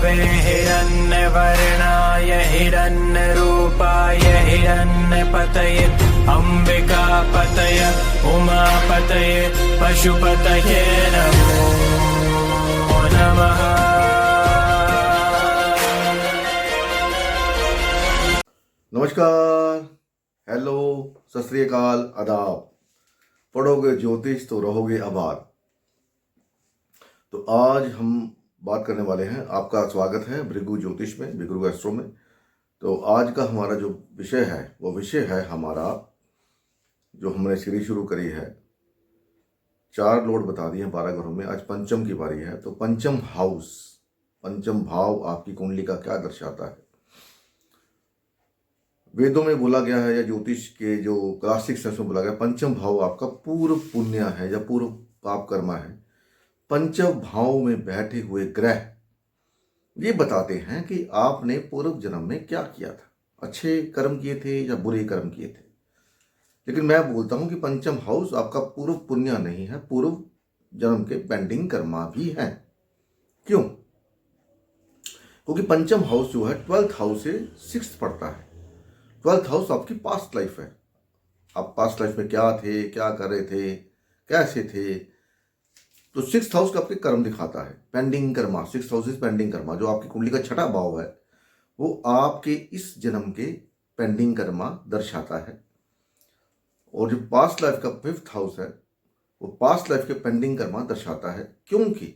विष्णवे हिरण्यवर्णाय हिरण्यरूपाय हिरण्यपतये अम्बिकापतये उमापतये पशुपतये नमो नमः। नमस्कार, हेलो, सत श्री अकाल, आदाब। पढ़ोगे ज्योतिष तो रहोगे आबाद। तो आज हम बात करने वाले हैं, आपका स्वागत है भृगु ज्योतिष में, भृगु एस्ट्रो में। तो आज का हमारा जो विषय है वो विषय है हमारा, जो हमने सीरीज शुरू करी है, 4 लॉर्ड बता दिए हैं 12 घरों में। आज पंचम की बारी है। तो पंचम हाउस, पंचम भाव आपकी कुंडली का क्या दर्शाता है? वेदों में बोला गया है या ज्योतिष के जो क्लासिक सेंस में बोला गया, पंचम भाव आपका पूर्व पुण्य है या पूर्व पाप कर्मा है। पंचम भाव में बैठे हुए ग्रह ये बताते हैं कि आपने पूर्व जन्म में क्या किया था, अच्छे कर्म किए थे या बुरे कर्म किए थे। लेकिन मैं बोलता हूं कि पंचम हाउस आपका पूर्व पुण्य नहीं है, पूर्व जन्म के पेंडिंग कर्मा भी हैं। क्यों? क्योंकि पंचम हाउस जो है 12th हाउस से 6th पड़ता है। 12th हाउस आपकी पास्ट लाइफ है। आप पास्ट लाइफ में क्या थे, क्या कर रहे थे, कैसे थे। तो 6th हाउस का आपके कर्म दिखाता है, pending Karma. 6th house is pending Karma. जो आपकी कुंडली का छठा भाव है वो आपके इस जन्म के पेंडिंग कर्मा दर्शाता है। और जो पास्ट लाइफ का 5th हाउस है वो पास्ट लाइफ के पेंडिंग कर्मा दर्शाता है। क्योंकि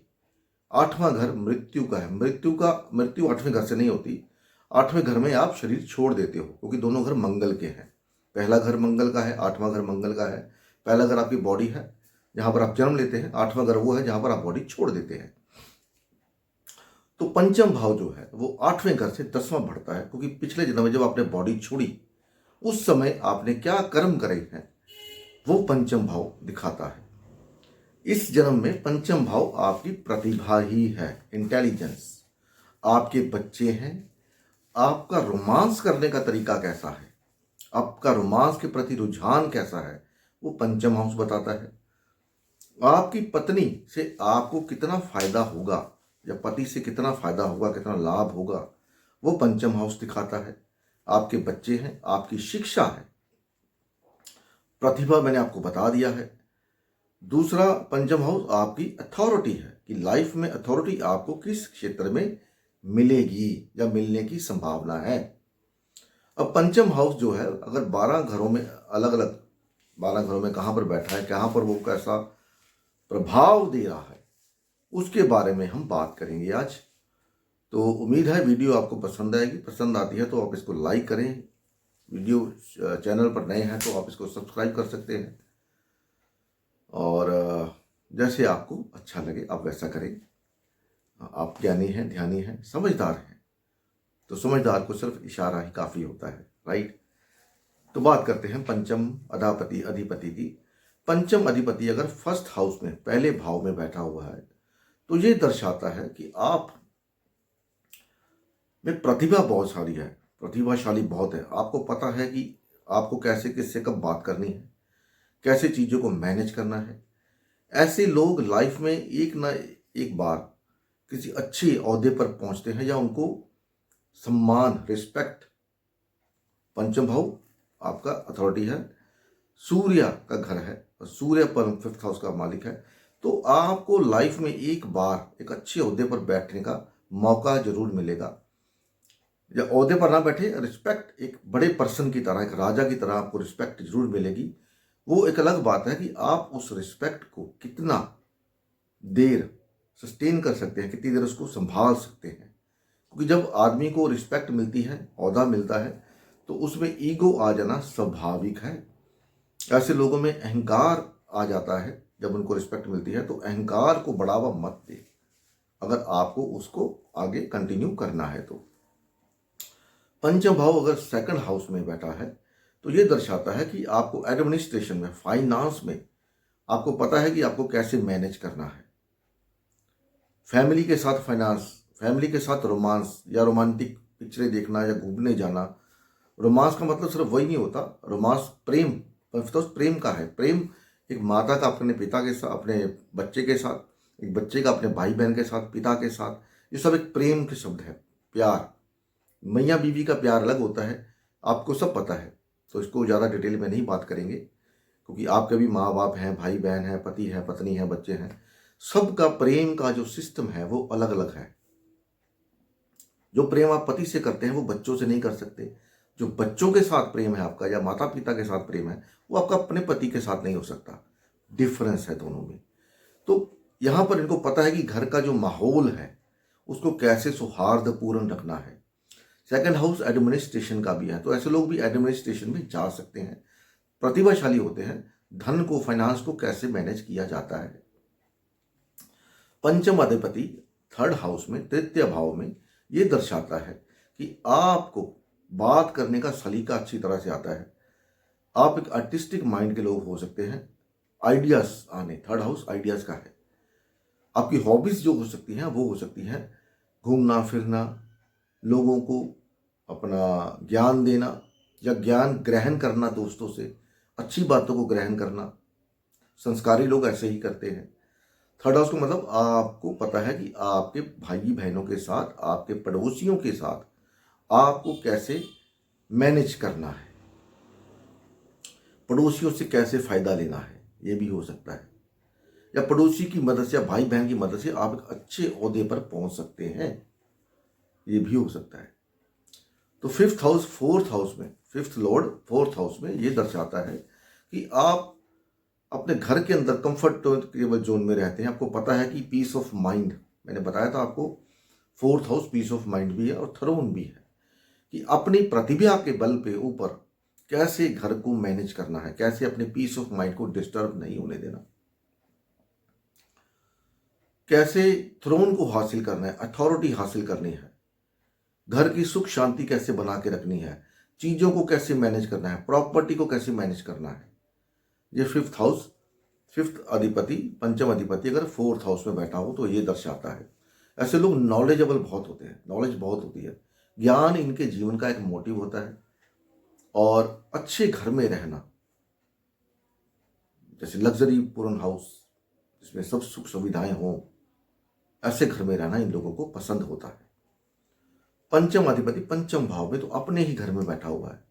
8वां घर मृत्यु का है। मृत्यु 8वें घर से नहीं होती। 8वें घर में आप शरीर छोड़ देते हो, क्योंकि दोनों घर मंगल के हैं। पहला घर मंगल का है, 8वां घर मंगल का है। पहला घर आपकी बॉडी है, जहां पर आप जन्म लेते हैं। 8वां घर वो है जहां पर आप बॉडी छोड़ देते हैं। तो पंचम भाव जो है वो 8वें घर से 10वां बढ़ता है, क्योंकि पिछले जन्म में जब आपने बॉडी छोड़ी उस समय आपने क्या कर्म करे हैं वो पंचम भाव दिखाता है। इस जन्म में पंचम भाव आपकी प्रतिभा ही है, इंटेलिजेंस। आपके बच्चे हैं, आपका रोमांस करने का तरीका कैसा है, आपका रोमांस के प्रति रुझान कैसा है, वो पंचम हाउस बताता है। आपकी पत्नी से आपको कितना फायदा होगा या पति से कितना फायदा होगा, कितना लाभ होगा, वो पंचम हाउस दिखाता है। आपके बच्चे हैं, आपकी शिक्षा है, प्रतिभा मैंने आपको बता दिया है। दूसरा पंचम हाउस आपकी अथॉरिटी है, कि लाइफ में अथॉरिटी आपको किस क्षेत्र में मिलेगी या मिलने की संभावना है। अब पंचम हाउस जो है, अगर 12 घरों में अलग अलग 12 घरों में कहाँ पर बैठा है, कहाँ पर वो कैसा प्रभाव दे रहा है, उसके बारे में हम बात करेंगे आज। तो उम्मीद है वीडियो आपको पसंद आएगी। पसंद आती है तो आप इसको लाइक करें। वीडियो चैनल पर नए हैं तो आप इसको सब्सक्राइब कर सकते हैं। और जैसे आपको अच्छा लगे आप वैसा करें। आप ज्ञानी हैं, ध्यानी हैं, समझदार हैं, तो समझदार को सिर्फ इशारा ही काफ़ी होता है, राइट। तो बात करते हैं पंचम अधिपति की। पंचम अधिपति अगर 1st हाउस में, पहले भाव में बैठा हुआ है, तो ये दर्शाता है कि आप में प्रतिभा बहुत सारी है, प्रतिभाशाली बहुत है। आपको पता है कि आपको कैसे किससे कब बात करनी है, कैसे चीज़ों को मैनेज करना है। ऐसे लोग लाइफ में एक ना एक बार किसी अच्छे ओहदे पर पहुंचते हैं या उनको सम्मान, रिस्पेक्ट। पंचम भाव आपका अथॉरिटी है, सूर्य का घर है और सूर्य पर 5th हाउस का मालिक है। तो आपको लाइफ में एक बार एक अच्छे ओहदे पर बैठने का मौका जरूर मिलेगा। या ओहदे पर ना बैठे, रिस्पेक्ट एक बड़े पर्सन की तरह, एक राजा की तरह आपको रिस्पेक्ट जरूर मिलेगी। वो एक अलग बात है कि आप उस रिस्पेक्ट को कितना देर सस्टेन कर सकते हैं, कितनी देर उसको संभाल सकते हैं। क्योंकि जब आदमी को रिस्पेक्ट मिलती है, ओहदा मिलता है, तो उसमें ईगो आ जाना स्वाभाविक है। ऐसे लोगों में अहंकार आ जाता है। जब उनको रिस्पेक्ट मिलती है तो अहंकार को बढ़ावा मत दे, अगर आपको उसको आगे कंटिन्यू करना है तो। पंचम भाव अगर 2nd हाउस में बैठा है तो ये दर्शाता है कि आपको एडमिनिस्ट्रेशन में, फाइनेंस में आपको पता है कि आपको कैसे मैनेज करना है। फैमिली के साथ फाइनेंस, फैमिली के साथ रोमांस या रोमांटिक पिक्चरें देखना या घूमने जाना। रोमांस का मतलब सिर्फ वही नहीं होता, रोमांस प्रेम, तो प्रेम का है। प्रेम एक माता का अपने पिता के साथ, अपने बच्चे के साथ, एक बच्चे का अपने भाई बहन के साथ, पिता के साथ, ये सब एक प्रेम के शब्द है। प्यार, मियाँ बीवी का प्यार अलग होता है, आपको सब पता है, तो इसको ज़्यादा डिटेल में नहीं बात करेंगे, क्योंकि आपके भी माँ बाप हैं, भाई बहन हैं, पति हैं, पत्नी हैं, बच्चे हैं, सबका प्रेम का जो सिस्टम है वो अलग अलग है। जो प्रेम आप पति से करते हैं वो बच्चों से नहीं कर सकते। जो बच्चों के साथ प्रेम है आपका, या माता पिता के साथ प्रेम है, वो आपका अपने पति के साथ नहीं हो सकता। डिफरेंस है दोनों में। तो यहाँ पर इनको पता है कि घर का जो माहौल है उसको कैसे सौहार्दपूर्ण रखना है। सेकंड हाउस एडमिनिस्ट्रेशन का भी है, तो ऐसे लोग भी एडमिनिस्ट्रेशन में जा सकते हैं, प्रतिभाशाली होते हैं। धन को, फाइनेंस को कैसे मैनेज किया जाता है। पंचम अधिपति थर्ड हाउस में, तृतीय भाव में, ये दर्शाता है कि आपको बात करने का सलीका अच्छी तरह से आता है। आप एक आर्टिस्टिक माइंड के लोग हो सकते हैं। आइडियाज आने, थर्ड हाउस आइडियाज का है। आपकी हॉबीज जो हो सकती हैं वो हो सकती हैं घूमना फिरना, लोगों को अपना ज्ञान देना या ज्ञान ग्रहण करना, दोस्तों से अच्छी बातों को ग्रहण करना। संस्कारी लोग ऐसे ही करते हैं। थर्ड हाउस को मतलब आपको पता है कि आपके भाई बहनों के साथ, आपके पड़ोसियों के साथ आपको कैसे मैनेज करना है, पड़ोसियों से कैसे फायदा लेना है, ये भी हो सकता है। या पड़ोसी की मदद से या भाई बहन की मदद से आप एक अच्छे ओहदे पर पहुंच सकते हैं, ये भी हो सकता है। तो फिफ्थ हाउस फोर्थ हाउस में, फिफ्थ लॉर्ड फोर्थ हाउस में, ये दर्शाता है कि आप अपने घर के अंदर कंफर्टेबल जोन में रहते हैं। आपको पता है कि पीस ऑफ माइंड, मैंने बताया था आपको, fourth house peace of mind भी है और थ्रोन भी है, कि अपनी प्रतिभा के बल पे ऊपर कैसे घर को मैनेज करना है, कैसे अपने पीस ऑफ माइंड को डिस्टर्ब नहीं होने देना, कैसे थ्रोन को हासिल करना है, अथॉरिटी हासिल करनी है, घर की सुख शांति कैसे बना के रखनी है, चीजों को कैसे मैनेज करना है, प्रॉपर्टी को कैसे मैनेज करना है। ये फिफ्थ हाउस, फिफ्थ अधिपति, पंचम अधिपति अगर फोर्थ हाउस में बैठा हो तो ये दर्शाता है। ऐसे लोग नॉलेजेबल बहुत होते हैं, नॉलेज बहुत होती है, ज्ञान इनके जीवन का एक मोटिव होता है। और अच्छे घर में रहना, जैसे लग्जरी पूर्ण हाउस जिसमें सब सुख सुविधाएं हों, ऐसे घर में रहना इन लोगों को पसंद होता है। पंचम अधिपति पंचम भाव में, तो अपने ही घर में बैठा हुआ है,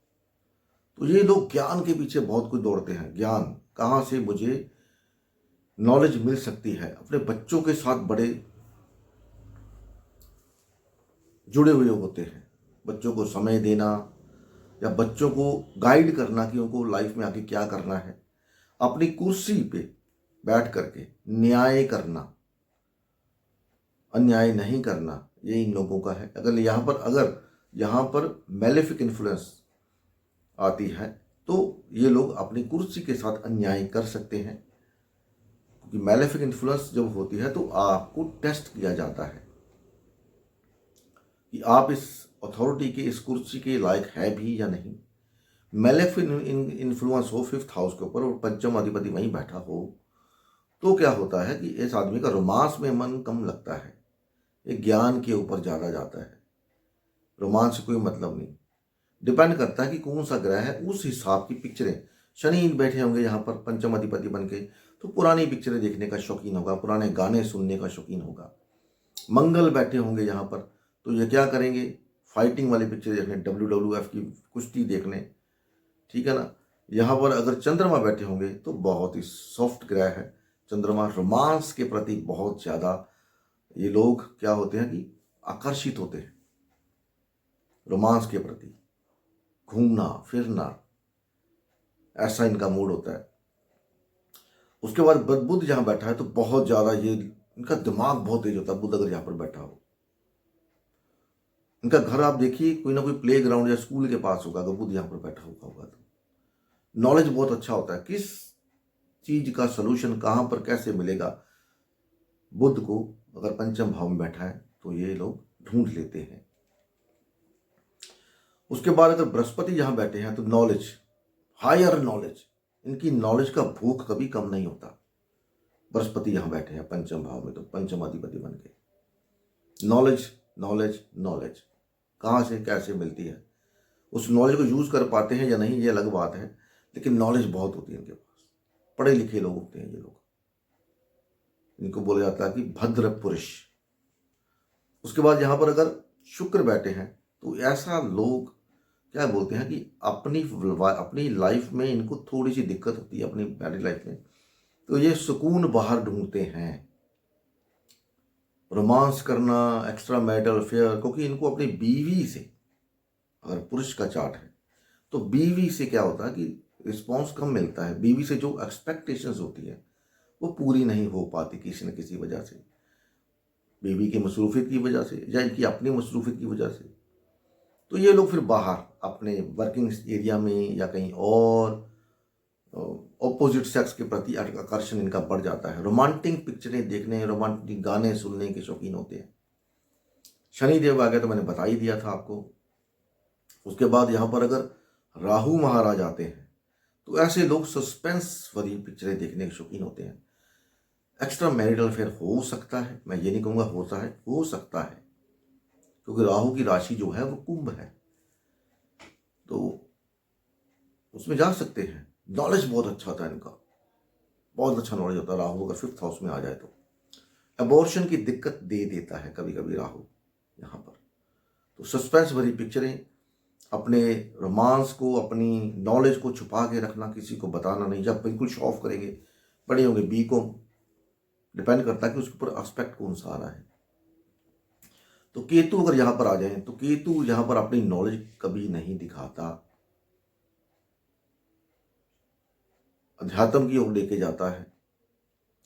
तो ये लोग ज्ञान के पीछे बहुत कुछ दौड़ते हैं। ज्ञान कहाँ से मुझे नॉलेज मिल सकती है, अपने बच्चों के साथ बड़े जुड़े हुए होते हैं। बच्चों को समय देना या बच्चों को गाइड करना कि उनको लाइफ में आगे क्या करना है, अपनी कुर्सी पे बैठ करके न्याय करना, अन्याय नहीं करना, ये इन लोगों का है। अगर यहाँ पर मैलेफिक इन्फ्लुएंस आती है तो ये लोग अपनी कुर्सी के साथ अन्याय कर सकते हैं, क्योंकि मैलेफिक इन्फ्लुएंस जब होती है तो आपको टेस्ट किया जाता है कि आप इस अथॉरिटी के, इस कुर्सी के लायक है भी या नहीं। मैलेफिक इन्फ्लुएंस हो फिफ्थ हाउस के ऊपर और पंचम अधिपति वहीं बैठा हो, तो क्या होता है कि इस आदमी का रोमांस में मन कम लगता है, ये ज्ञान के ऊपर ज़्यादा जाता है। रोमांस से कोई मतलब नहीं, डिपेंड करता है कि कौन सा ग्रह है, उस हिसाब की पिक्चरें। शनि बैठे होंगे यहाँ पर पंचम अधिपति बन के, तो पुरानी पिक्चरें देखने का शौकीन होगा, पुराने गाने सुनने का शौकीन होगा। मंगल बैठे होंगे यहाँ पर, तो ये क्या करेंगे, फाइटिंग वाली पिक्चर देखने, WWF की कुश्ती देखने, ठीक है ना। यहाँ पर अगर चंद्रमा बैठे होंगे तो बहुत ही सॉफ्ट ग्रह है चंद्रमा, रोमांस के प्रति बहुत ज़्यादा ये लोग क्या होते हैं कि आकर्षित होते हैं रोमांस के प्रति, घूमना फिरना, ऐसा इनका मूड होता है। उसके बाद बुध जहां बैठा है तो बहुत ज्यादा ये इनका दिमाग बहुत तेज होता है। बुध अगर यहाँ पर बैठा हो, इनका घर आप देखिए कोई ना कोई प्ले ग्राउंड या स्कूल के पास होगा, अगर बुध यहाँ पर बैठा होगा तो नॉलेज बहुत अच्छा होता है, किस चीज का सोल्यूशन कहां पर कैसे मिलेगा। बुध को अगर पंचम भाव में बैठा है तो ये लोग ढूंढ लेते हैं। उसके बाद अगर बृहस्पति यहां बैठे हैं तो नॉलेज, हायर नॉलेज, इनकी नॉलेज का भूख कभी कम नहीं होता। बृहस्पति यहां बैठे हैं पंचम भाव में, तो पंचम अधिपति बन के नॉलेज नॉलेज नॉलेज कहां से कैसे मिलती है, उस नॉलेज को यूज कर पाते हैं या नहीं ये अलग बात है, लेकिन नॉलेज बहुत होती है इनके पास। पढ़े लिखे लोग होते हैं ये लोग, इनको बोला जाता है कि भद्र पुरुष। उसके बाद यहाँ पर अगर शुक्र बैठे हैं तो ऐसा लोग क्या बोलते हैं कि अपनी लाइफ में इनको थोड़ी सी दिक्कत होती है, अपनी मैरिज लाइफ में, तो ये सुकून बाहर ढूंढते हैं, रोमांस करना, एक्स्ट्रा मैरिटल अफेयर, क्योंकि इनको अपनी बीवी से, अगर पुरुष का चार्ट है तो बीवी से क्या होता है कि रिस्पॉन्स कम मिलता है, बीवी से जो एक्सपेक्टेशंस होती है वो पूरी नहीं हो पाती किसी न किसी वजह से, बीवी की मसरूफियत की वजह से या इनकी अपनी मसरूफियत की वजह से। तो ये लोग फिर बाहर अपने वर्किंग एरिया में या कहीं और ऑपोजिट सेक्स के प्रति आकर्षण इनका बढ़ जाता है, रोमांटिक पिक्चरें देखने, रोमांटिक गाने सुनने के शौकीन होते हैं। शनिदेव आ गया तो मैंने बता ही दिया था आपको। उसके बाद यहाँ पर अगर राहु महाराज आते हैं तो ऐसे लोग सस्पेंस वाली पिक्चरें देखने के शौकीन होते हैं। एक्स्ट्रा मैरिटल अफेयर हो सकता है, मैं ये नहीं कहूँगा होता है, हो सकता है, क्योंकि राहु की राशि जो है वो कुंभ है, तो उसमें जा सकते हैं। नॉलेज बहुत अच्छा होता है इनका, बहुत अच्छा नॉलेज होता है राहु अगर 5th हाउस में आ जाए तो। एबॉर्शन की दिक्कत दे देता है कभी कभी राहु यहाँ पर। तो सस्पेंस भरी पिक्चरें, अपने रोमांस को, अपनी नॉलेज को छुपा के रखना, किसी को बताना नहीं, जब बिल्कुल शो ऑफ करेंगे बड़े होंगे, बी को डिपेंड करता है कि उसके ऊपर एस्पेक्ट कौन सा आ रहा है। तो केतु अगर यहाँ पर आ जाए तो केतु यहाँ पर अपनी नॉलेज कभी नहीं दिखाता, अध्यात्म की ओर लेके जाता है।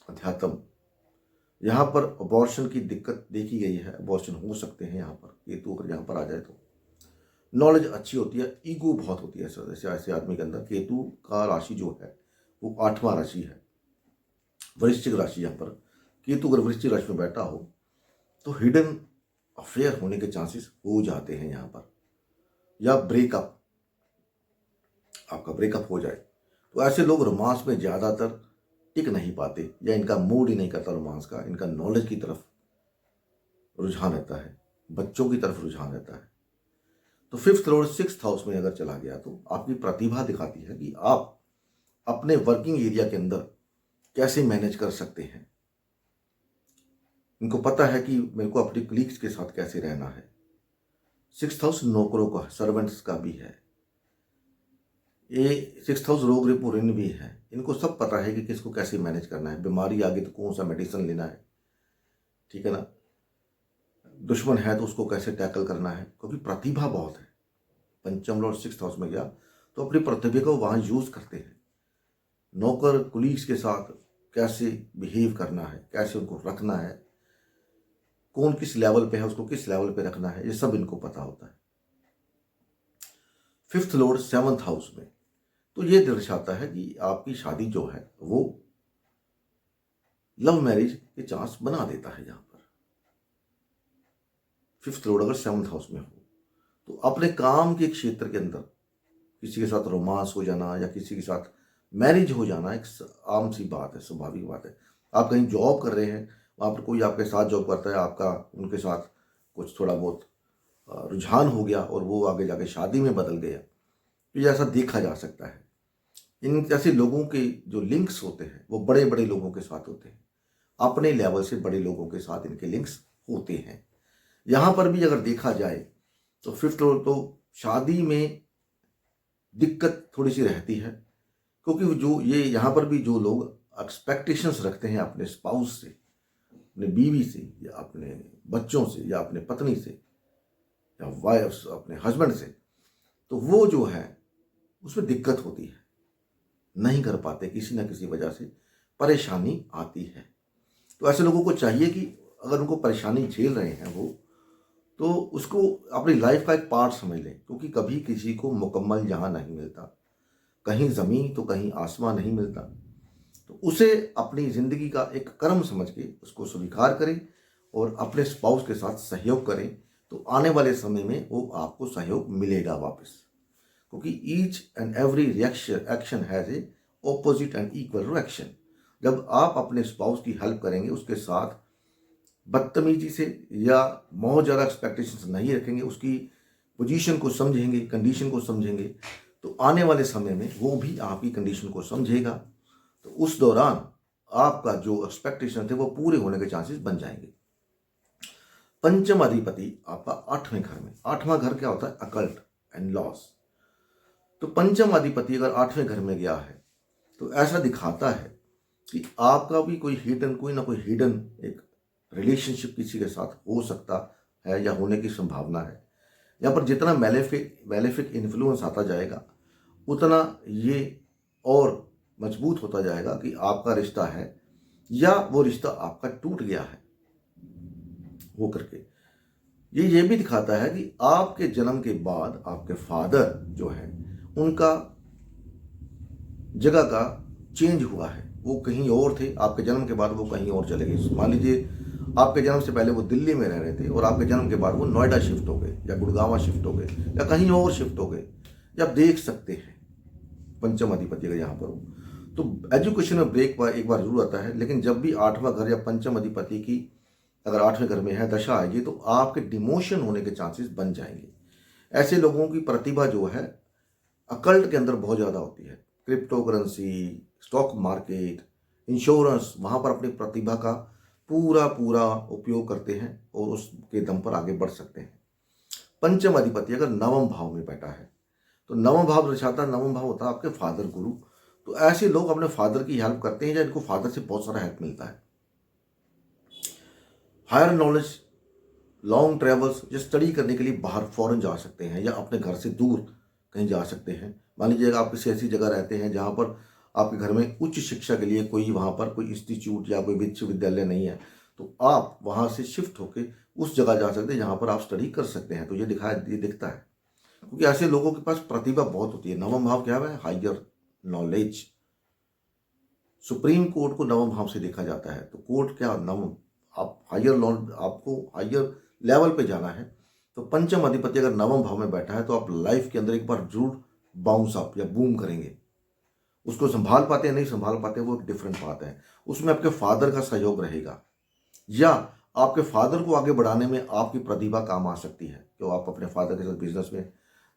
अध्यात्म यहाँ पर अबॉर्शन की दिक्कत देखी गई है, अबॉर्शन हो सकते हैं यहाँ पर, केतु अगर यहाँ पर आ जाए तो। नॉलेज अच्छी होती है, ईगो बहुत होती है जैसे ऐसे आदमी के अंदर। केतु का राशि जो है वो 8वां राशि है, वृश्चिक राशि। यहाँ पर केतु अगर वृश्चिक राशि में बैठा हो तो हिडन अफेयर होने के चांसेस हो जाते हैं यहाँ पर, या ब्रेकअप, आपका ब्रेकअप हो जाए। तो ऐसे लोग रोमांस में ज़्यादातर टिक नहीं पाते, या इनका मूड ही नहीं करता रोमांस का, इनका नॉलेज की तरफ रुझान रहता है, बच्चों की तरफ रुझान रहता है। तो 5th लॉर्ड 6th हाउस में अगर चला गया तो आपकी प्रतिभा दिखाती है कि आप अपने वर्किंग एरिया के अंदर कैसे मैनेज कर सकते हैं। इनको पता है कि मेरे को अपने कलीग्स के साथ कैसे रहना है। 6th हाउस नौकरों का, सर्वेंट्स का भी है। ये 6th हाउस रोग रिपु ऋण भी है। इनको सब पता है कि किसको कैसे मैनेज करना है, बीमारी आ गई तो कौन सा मेडिसिन लेना है, ठीक है ना, दुश्मन है तो उसको कैसे टैकल करना है, क्योंकि प्रतिभा बहुत है। पंचम लॉर्ड 6th हाउस में गया तो अपनी प्रतिभा को वहाँ यूज करते हैं। नौकर कुलीग्स के साथ कैसे बिहेव करना है, कैसे उनको रखना है, कौन किस लेवल पे है उसको किस लेवल पे रखना है, ये सब इनको पता होता है। 5th लॉर्ड 7th हाउस में तो ये दर्शाता है कि आपकी शादी जो है वो लव मैरिज के चांस बना देता है। यहाँ पर 5th लॉर्ड अगर 7th हाउस में हो तो अपने काम के क्षेत्र के अंदर किसी के साथ रोमांस हो जाना या किसी के साथ मैरिज हो जाना एक आम सी बात है, स्वाभाविक बात है। आप कहीं जॉब कर रहे हैं, वहाँ पर कोई आपके साथ जॉब करता है, आपका उनके साथ कुछ थोड़ा बहुत रुझान हो गया और वो आगे जाके शादी में बदल गया, तो ये ऐसा देखा जा सकता है। इन जैसे लोगों के जो लिंक्स होते हैं वो बड़े बड़े लोगों के साथ होते हैं, अपने लेवल से बड़े लोगों के साथ इनके लिंक्स होते हैं। यहाँ पर भी अगर देखा जाए तो 5th लॉर्ड तो शादी में दिक्कत थोड़ी सी रहती है, क्योंकि जो ये यहाँ पर भी जो लोग एक्सपेक्टेशंस रखते हैं अपने स्पाउस से, अपने बीवी से या अपने बच्चों से या अपने पत्नी से या वाइफ अपने हस्बैंड से, तो वो जो है उसमें दिक्कत होती है, नहीं कर पाते, किसी ना किसी वजह से परेशानी आती है। तो ऐसे लोगों को चाहिए कि अगर उनको परेशानी झेल रहे हैं वो, तो उसको अपनी लाइफ का एक पार्ट समझ लें, क्योंकि कभी किसी को मुकम्मल जहाँ नहीं मिलता, कहीं ज़मीन तो कहीं आसमान नहीं मिलता, तो उसे अपनी ज़िंदगी का एक कर्म समझ के उसको स्वीकार करें और अपने स्पाउस के साथ सहयोग करें, तो आने वाले समय में वो आपको सहयोग मिलेगा वापस, क्योंकि each and every action has a opposite and equal reaction. जब आप अपने स्पाउस की हेल्प करेंगे, उसके साथ बदतमीजी से या बहुत ज़्यादा एक्सपेक्टेशंस नहीं रखेंगे, उसकी पोजीशन को समझेंगे, कंडीशन को समझेंगे, तो आने वाले समय में वो भी आपकी कंडीशन को समझेगा, तो उस दौरान आपका जो एक्सपेक्टेशन थे वो पूरे होने के चांसेस बन जाएंगे। पंचम अधिपति आपका 8वें घर में। 8वां घर क्या होता है? Occult and loss. तो पंचम अधिपति अगर 8वें घर में गया है तो ऐसा दिखाता है कि आपका भी कोई ना कोई हिडन एक रिलेशनशिप किसी के साथ हो सकता है या होने की संभावना है। यहाँ पर जितना मैलेफिक इन्फ्लुएंस आता जाएगा उतना ये और मजबूत होता जाएगा कि आपका रिश्ता है या वो रिश्ता आपका टूट गया है वो करके। ये भी दिखाता है कि आपके जन्म के बाद आपके फादर जो है उनका जगह का चेंज हुआ है, वो कहीं और थे, आपके जन्म के बाद वो कहीं और चले गए। मान लीजिए आपके जन्म से पहले वो दिल्ली में रह रहे थे और आपके जन्म के बाद वो नोएडा शिफ्ट हो गए या गुड़गांव शिफ्ट हो गए या कहीं और शिफ्ट हो गए। या आप देख सकते हैं पंचम अधिपति अगर यहाँ पर हो तो एजुकेशन में ब्रेक एक बार जरूर आता है, लेकिन जब भी 8वां घर या पंचम अधिपति की अगर 8वें घर में है दशा आएगी तो आपके डिमोशन होने के चांसेस बन जाएंगे। ऐसे लोगों की प्रतिभा जो है अकल्ट के अंदर बहुत ज़्यादा होती है। Crypto currency, stock market, insurance, वहाँ पर अपनी प्रतिभा का पूरा उपयोग करते हैं और उसके दम पर आगे बढ़ सकते हैं। पंचम अधिपति अगर 9वें भाव में बैठा है तो 9वां भाव दर्शाता है, 9वां भाव होता है आपके फादर गुरु। तो ऐसे लोग अपने फादर की हेल्प करते हैं या इनको फादर से बहुत सारा हेल्प मिलता है। हायर नॉलेज, लॉन्ग ट्रेवल्स, जो स्टडी करने के लिए बाहर फॉरेन जा सकते हैं या अपने घर से दूर कहीं जा सकते हैं। मान लीजिए आप किसी ऐसी जगह रहते हैं जहाँ पर आपके घर में उच्च शिक्षा के लिए कोई वहाँ पर कोई इंस्टीट्यूट या कोई विश्वविद्यालय नहीं है तो आप वहाँ से शिफ्ट होकर उस जगह जा सकते हैं जहाँ पर आप स्टडी कर सकते हैं। तो ये दिखता है क्योंकि ऐसे लोगों के पास प्रतिभा बहुत होती है। 9वां भाव क्या है? Higher knowledge. सुप्रीम कोर्ट को 9वां भाव से देखा जाता है। तो कोर्ट क्या, आप हायर नॉलेज, आपको हायर लेवल पे जाना है तो पंचम अधिपति अगर 9वां भाव में बैठा है तो आप लाइफ के अंदर एक बार जरूर बाउंस अप या बूम करेंगे। उसको संभाल पाते हैं नहीं संभाल पाते वो एक डिफरेंट बात है। उसमें आपके फादर का सहयोग रहेगा या आपके फादर को आगे बढ़ाने में आपकी प्रतिभा काम आ सकती है। तो आप अपने फादर के साथ बिजनेस में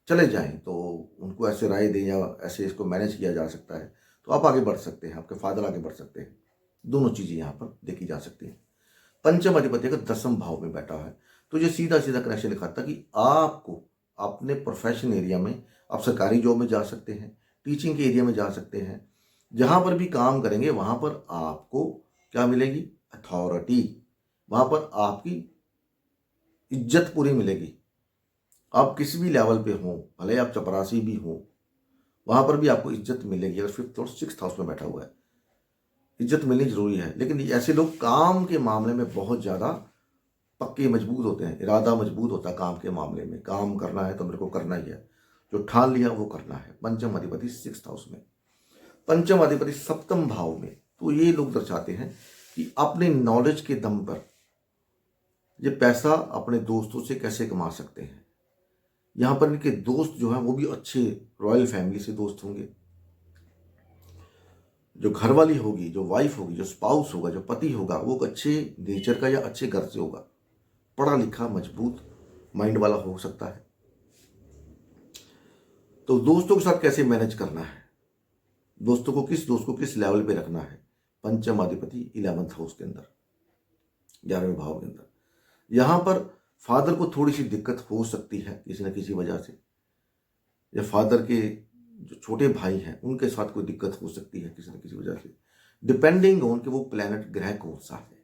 चले जाएं तो उनको ऐसे राय दें या ऐसे इसको मैनेज किया जा सकता है तो आप आगे बढ़ सकते हैं, आपके फादर आगे बढ़ सकते हैं। दोनों चीज़ें यहाँ पर देखी जा सकती हैं। पंचम अधिपति अगर 10वें भाव में बैठा है तो ये सीधा कनेक्शन दिखाता है कि आपको अपने प्रोफेशन एरिया में आप सरकारी जॉब में जा सकते हैं, टीचिंग के एरिया में जा सकते हैं। जहाँ पर भी काम करेंगे वहाँ पर आपको क्या मिलेगी? अथॉरिटी। वहाँ पर आपकी इज्जत पूरी मिलेगी। आप किसी भी लेवल पे हों, भले आप चपरासी भी हों, वहाँ पर भी आपको इज्जत मिलेगी। अगर 5th और 6th हाउस में बैठा हुआ है इज्जत मिलनी जरूरी है। लेकिन ऐसे लोग काम के मामले में बहुत ज़्यादा पक्के मजबूत होते हैं, इरादा मजबूत होता है काम के मामले में। काम करना है तो मेरे को करना ही है, जो ठान लिया वो करना है। पंचम अधिपति 6th हाउस में, पंचम अधिपति 7वें भाव में, तो ये लोग दर्शाते हैं कि अपने नॉलेज के दम पर ये पैसा अपने दोस्तों से कैसे कमा सकते हैं। यहाँ पर इनके दोस्त जो हैं वो भी अच्छे रॉयल फैमिली से दोस्त होंगे। जो घरवाली होगी, जो वाइफ होगी, जो स्पाउस होगा, जो पति होगा, वो अच्छे नेचर का या अच्छे घर से होगा, पढ़ा लिखा मजबूत माइंड वाला हो सकता है। तो दोस्तों के साथ कैसे मैनेज करना है, दोस्त को किस लेवल पे रखना है। पंचम अधिपति 11th हाउस के अंदर, 11वें भाव के अंदर। यहाँ पर फादर को थोड़ी सी दिक्कत हो सकती है किसी न किसी वजह से, या फादर के जो छोटे भाई हैं उनके साथ कोई दिक्कत हो सकती है किसी न किसी वजह से, डिपेंडिंग ऑन कि वो प्लैनेट ग्रह कौन सा है।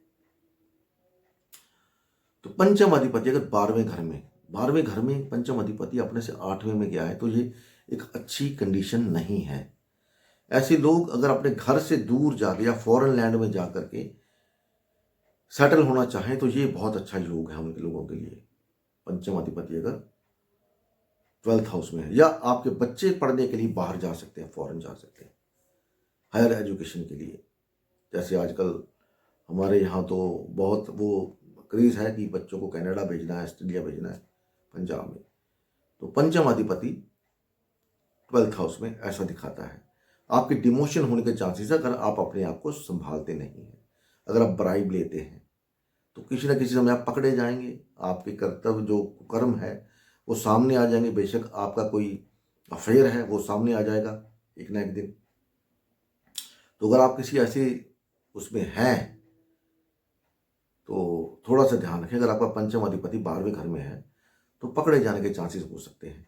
तो पंचम अधिपति अगर 12वें घर में पंचम अधिपति अपने से 8वें में गया है तो ये एक अच्छी कंडीशन नहीं है। ऐसे लोग अगर अपने घर से दूर जाके या फॉरेन लैंड में जा करके सेटल होना चाहें तो ये बहुत अच्छा योग है उनके लोगों के लिए। पंचम अधिपति अगर 12th हाउस में है, या आपके बच्चे पढ़ने के लिए बाहर जा सकते हैं, फॉरेन जा सकते हैं हायर एजुकेशन के लिए। जैसे आजकल हमारे यहाँ तो बहुत वो क्रेज़ है कि बच्चों को कनाडा भेजना है, ऑस्ट्रेलिया भेजना है, पंजाब में। तो पंचम अधिपति 12th हाउस में ऐसा दिखाता है। आपके डिमोशन होने के चांसेस अगर आप अपने आप को संभालते नहीं हैं, अगर आप ब्राइब लेते हैं तो किसी न किसी समय आप पकड़े जाएंगे। आपके कर्तव्य जो कर्म है वो सामने आ जाएंगे। बेशक आपका कोई अफेयर है वो सामने आ जाएगा एक ना एक दिन। तो अगर आप किसी ऐसे उसमें हैं तो थोड़ा सा ध्यान रखें। अगर आपका पंचम अधिपति 12वें घर में है तो पकड़े जाने के चांसेस हो सकते हैं,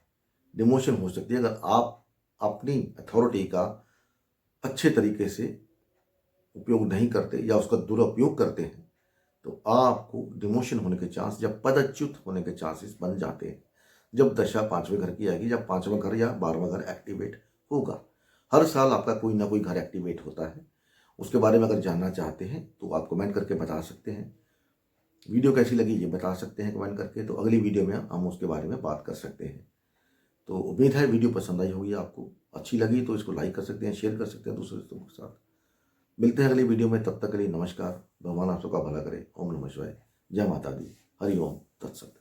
डिमोशन हो सकती है। अगर आप अपनी अथॉरिटी का अच्छे तरीके से उपयोग नहीं करते या उसका दुरुपयोग करते हैं तो आपको डिमोशन होने के चांस या पदच्युत होने के चांसेस बन जाते हैं जब दशा 5वें घर की आएगी, जब 5वां घर या 12वां घर एक्टिवेट होगा। हर साल आपका कोई ना कोई घर एक्टिवेट होता है। उसके बारे में अगर जानना चाहते हैं तो आप कमेंट करके बता सकते हैं। वीडियो कैसी लगी ये बता सकते हैं कमेंट करके, तो अगली वीडियो में हम उसके बारे में बात कर सकते हैं। तो उम्मीद है वीडियो पसंद आई होगी, आपको अच्छी लगी तो इसको लाइक कर सकते हैं, शेयर कर सकते हैं दूसरे दोस्तों के साथ। मिलते हैं अगली वीडियो में, तब तक के लिए नमस्कार। भगवान आप सबका भला करे। ओम नमः शिवाय। जय माता दी। हरि ओम तत्सत।